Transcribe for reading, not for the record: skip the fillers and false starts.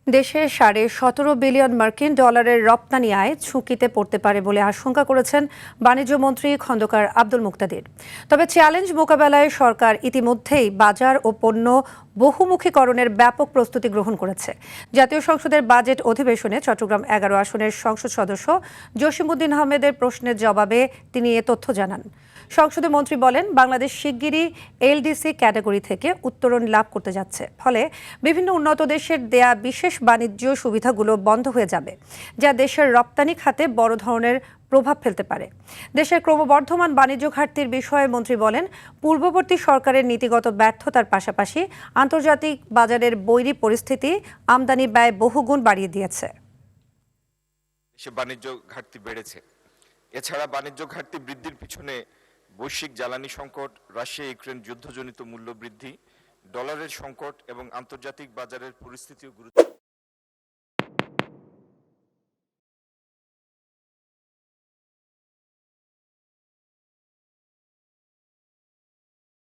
দেশে $17.5 বিলিয়ন মার্কিন ডলারের রপ্তানি আয় ঝুঁকিতে পড়তে পারে বলে আশঙ্কা করেছেন বাণিজ্যমন্ত্রী খন্দকার আব্দুল মুকতাদির। তবে চ্যালেঞ্জ মোকাবেলায় সরকার ইতিমধ্যেই বাজার ও পণ্য বহুমুখীকরণের ব্যাপক প্রস্তুতি গ্রহণ করেছে। জাতীয় সংসদের বাজেট অধিবেশনে চট্টগ্রাম 11 আসনের সংসদ সদস্য জসিমউদ্দিন আহমেদের প্রশ্নের জবাবে তিনি এ তথ্য জানান। সংসদে মন্ত্রী বলেন, বাংলাদেশ শিগগিরই এলডিসি ক্যাটাগরি থেকে উত্তরণ লাভ করতে যাচ্ছে। ফলে বিভিন্ন উন্নত দেশের দেয়া বিশেষ বাণিজ্য সুবিধাগুলো বন্ধ হয়ে যাবে, যা দেশের রপ্তানি খাতে বড় ধরনের প্রভাব ফেলতে পারে। দেশের ক্রমবর্ধমান বাণিজ্য ঘাটতির বিষয়ে মন্ত্রী বলেন, পূর্ববর্তী সরকারের নীতিগত ব্যর্থতার পাশাপাশি আন্তর্জাতিক বাজারের বৈরী পরিস্থিতি আমদানি ব্যয় বহুগুণ বাড়িয়ে দিয়েছে। দেশে বাণিজ্য ঘাটতি বেড়েছে। এছাড়া বাণিজ্য ঘাটতি বৃদ্ধির পিছনে বৈশ্বিক জ্বালানি সংকট, রাশিয়া ইউক্রেন যুদ্ধজনিত মূল্য বৃদ্ধি, ডলারের সংকট এবং আন্তর্জাতিক বাজারের পরিস্থিতিও গুরুত্ব